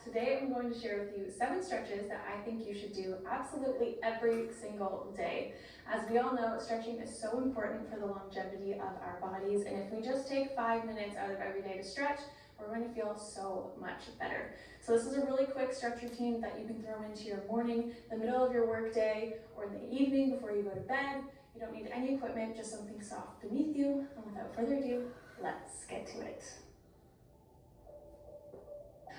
Today I'm going to share with you 7 stretches that I think you should do absolutely every single day. As we all know, stretching is so important for the longevity of our bodies, and if we just take 5 minutes out of every day to stretch, we're going to feel so much better. So this is a really quick stretch routine that you can throw into your morning, the middle of your workday, or in the evening before you go to bed. You don't need any equipment, just something soft beneath you. And without further ado, let's get to it.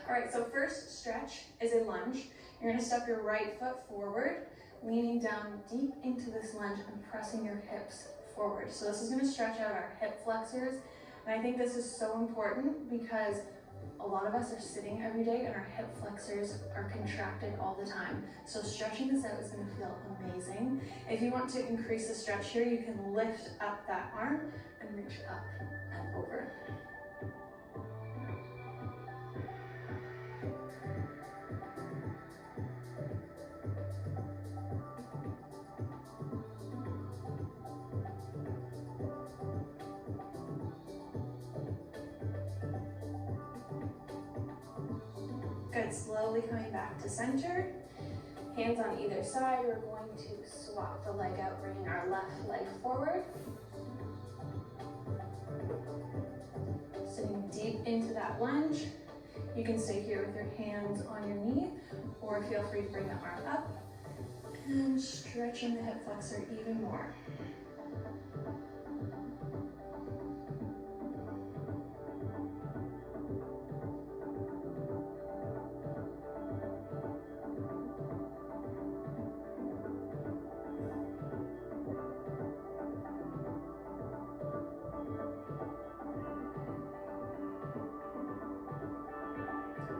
All right, so first stretch is a lunge. You're gonna step your right foot forward, leaning down deep into this lunge and pressing your hips forward. So this is gonna stretch out our hip flexors. And I think this is so important because a lot of us are sitting every day and our hip flexors are contracted all the time. So stretching this out is gonna feel amazing. If you want to increase the stretch here, you can lift up that arm and reach up and over. Good, slowly coming back to center. Hands on either side, we're going to swap the leg out, bringing our left leg forward. Sitting deep into that lunge. You can stay here with your hands on your knee, or feel free to bring the arm up. And stretching the hip flexor even more.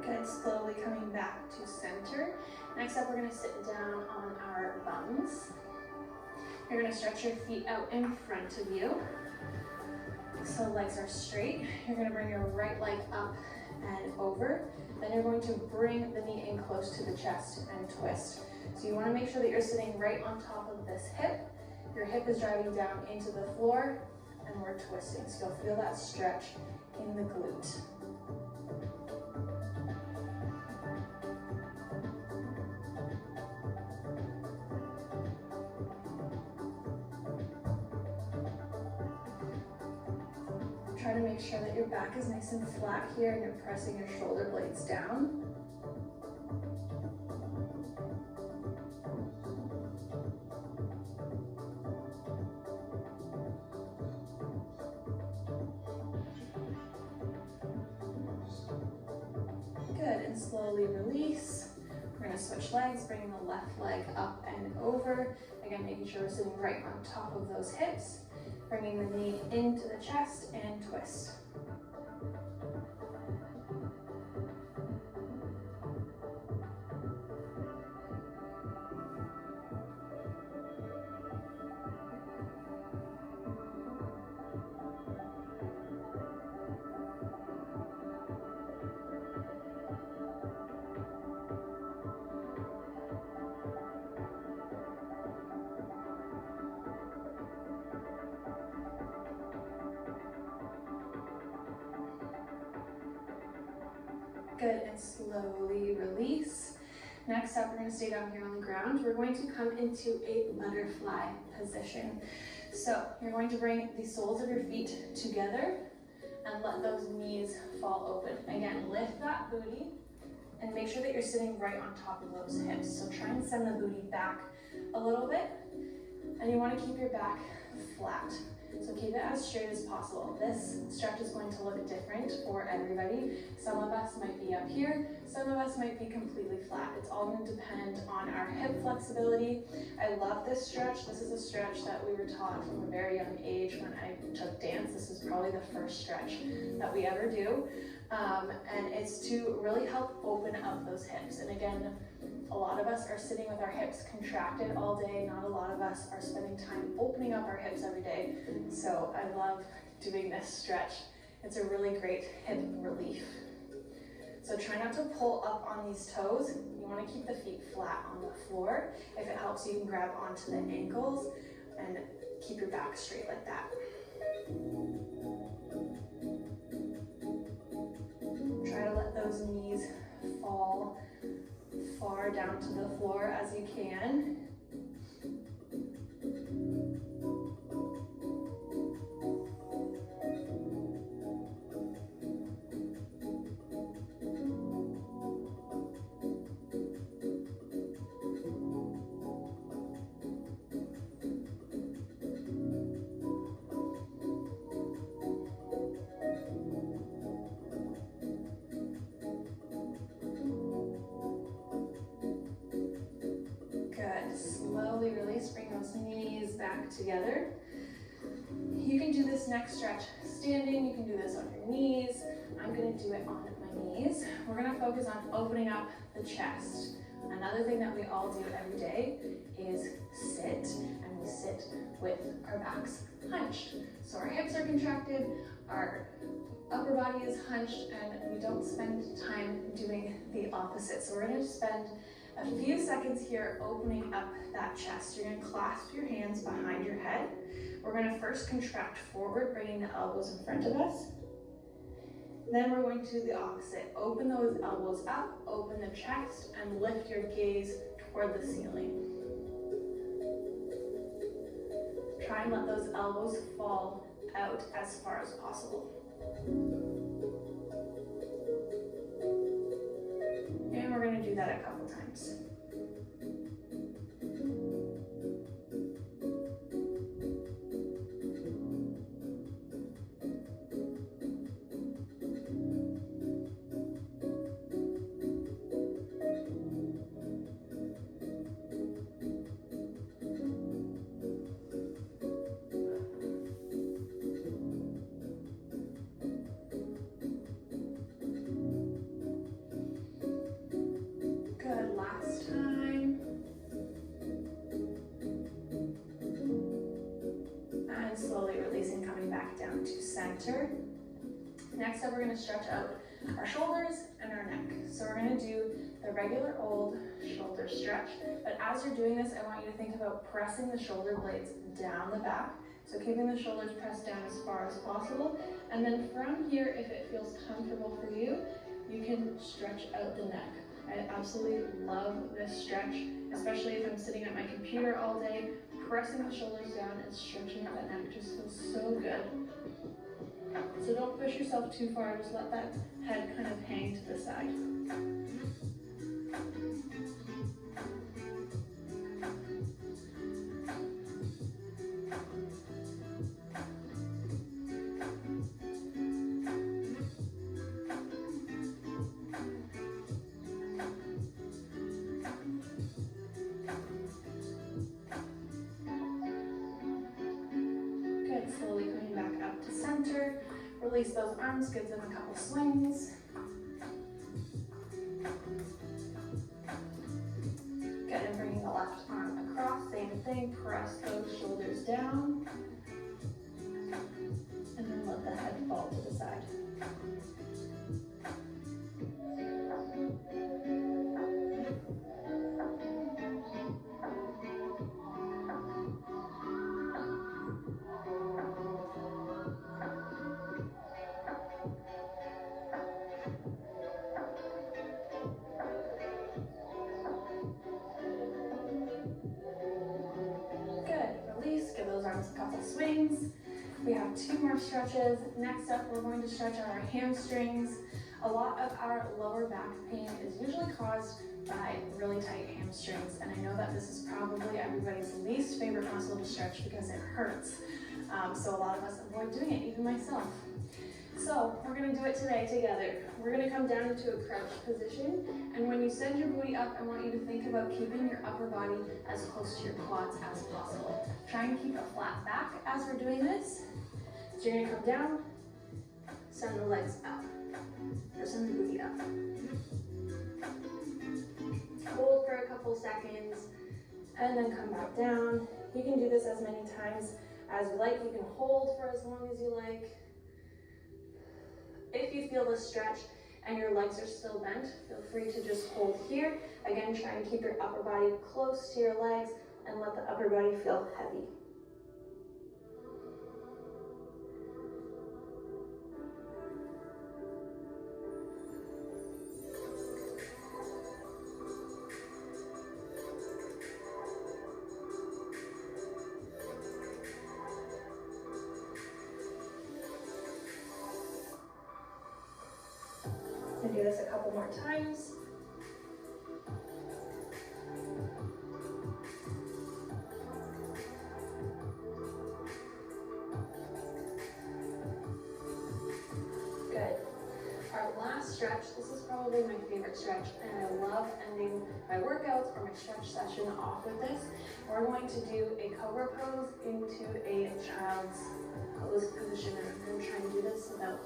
Good, slowly coming back to center. Next up, we're gonna sit down on our buns. You're gonna stretch your feet out in front of you. So legs are straight. You're gonna bring your right leg up and over. Then you're going to bring the knee in close to the chest and twist. So you wanna make sure that you're sitting right on top of this hip. Your hip is driving down into the floor and we're twisting. So you'll feel that stretch in the glute. Try to make sure that your back is nice and flat here and you're pressing your shoulder blades down. Good, and slowly release. We're gonna switch legs, bringing the left leg up and over. Again, making sure we're sitting right on top of those hips. Bringing the knee into the chest and twist. Good, and slowly release. Next up, we're going to stay down here on the ground. We're going to come into a butterfly position. So you're going to bring the soles of your feet together and let those knees fall open. Again, lift that booty and make sure that you're sitting right on top of those hips. So try and send the booty back a little bit, and you want to keep your back flat. So keep it as straight as possible. This stretch is going to look different for everybody. Some of us might be up here, some of us might be completely flat. It's all going to depend on our hip flexibility. I love this stretch. This is a stretch that we were taught from a very young age when I took dance. This is probably the first stretch that we ever do. And it's to really help open up those hips. And again, a lot of us are sitting with our hips contracted all day. Not a lot of us are spending time opening up our hips every day. So I love doing this stretch. It's a really great hip relief. So try not to pull up on these toes. You want to keep the feet flat on the floor. If it helps, you can grab onto the ankles and keep your back straight like that. Try to let those knees fall far down to the floor as you can. Slowly release, bring those knees back together. You can do this next stretch standing, you can do this on your knees. I'm gonna do it on my knees. We're gonna focus on opening up the chest. Another thing that we all do every day is sit, and we sit with our backs hunched. So our hips are contracted, our upper body is hunched, and we don't spend time doing the opposite. So we're gonna spend a few seconds here opening up that chest. You're gonna clasp your hands behind your head. We're gonna first contract forward, bringing the elbows in front of us. Then we're going to do the opposite. Open those elbows up, open the chest, and lift your gaze toward the ceiling. Try and let those elbows fall out as far as possible. And we're going to do that a couple times. Slowly releasing, coming back down to center. Next up, we're going to stretch out our shoulders and our neck. So we're going to do the regular old shoulder stretch. But as you're doing this, I want you to think about pressing the shoulder blades down the back. So keeping the shoulders pressed down as far as possible. And then from here, if it feels comfortable for you, you can stretch out the neck. I absolutely love this stretch, especially if I'm sitting at my computer all day. Pressing the shoulders down and stretching out that neck just feels so good. So don't push yourself too far, just let that head kind of hang to the side. Slowly coming back up to center. Release those arms, give them a couple swings. Good, and bringing the left arm across, same thing, press those shoulders down. And then let the head fall to the side. Give those arms a couple swings. We have 2 more stretches. Next up, we're going to stretch out our hamstrings. A lot of our lower back pain is usually caused by really tight hamstrings, and I know that this is probably everybody's least favorite muscle to stretch because it hurts. So a lot of us avoid doing it, even myself. So we're going to do it today together. We're going to come down into a crouch position, and when you send your booty up, I want you to think about keeping your upper body as close to your quads as possible. Try and keep a flat back as we're doing this. So you're going to come down, send the legs up, or send the booty up. Hold for a couple seconds, and then come back down. You can do this as many times as you like. You can hold for as long as you like. If you feel the stretch and your legs are still bent, feel free to just hold here. Again, try and keep your upper body close to your legs and let the upper body feel heavy. this a couple more times. Good. Our last stretch, this is probably my favorite stretch, and I love ending my workouts or my stretch session off with this. We're going to do a cobra pose into a child's pose position, and I'm going to try and do this without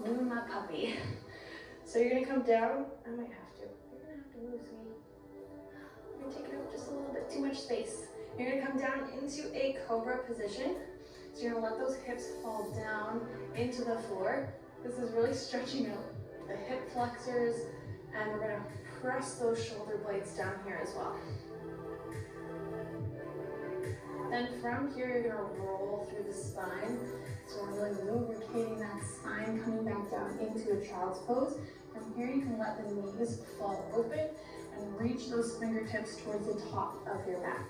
moving my puppy. So you're going to come down. I might have to. You're going to have to move, sweetie. You're taking up just a little bit too much space. You're going to come down into a cobra position. So you're going to let those hips fall down into the floor. This is really stretching out the hip flexors, and we're going to press those shoulder blades down here as well. Then from here, you're going to roll through the spine. So we're really lubricating that spine, coming back down into a child's pose. From here, you can let the knees fall open and reach those fingertips towards the top of your mat.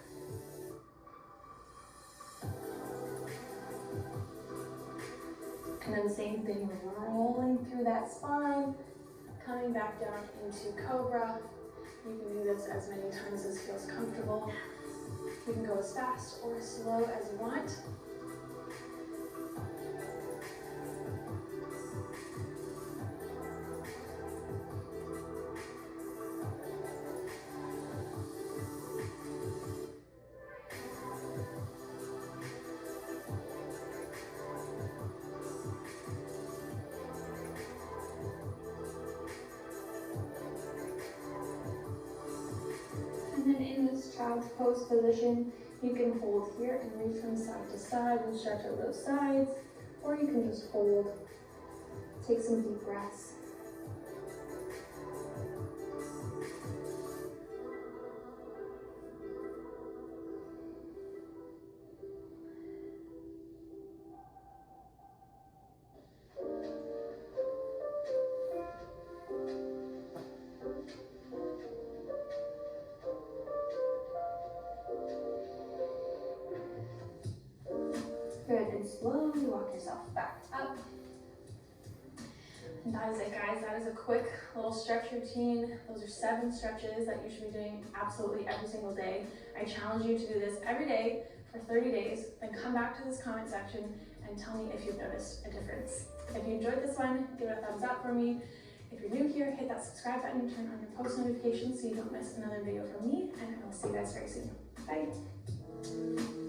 And then same thing, rolling through that spine, coming back down into cobra. You can do this as many times as feels comfortable. You can go as fast or as slow as you want. And then in this child's pose position, you can hold here and reach from side to side and stretch out those sides, or you can just hold. Take some deep breaths. Good, and slowly walk yourself back up. And that is it, guys. That is a quick little stretch routine. Those are 7 stretches that you should be doing absolutely every single day. I challenge you to do this every day for 30 days, then come back to this comment section and tell me if you've noticed a difference. If you enjoyed this one, give it a thumbs up for me. If you're new here, hit that subscribe button and turn on your post notifications so you don't miss another video from me, and I will see you guys very soon. Bye.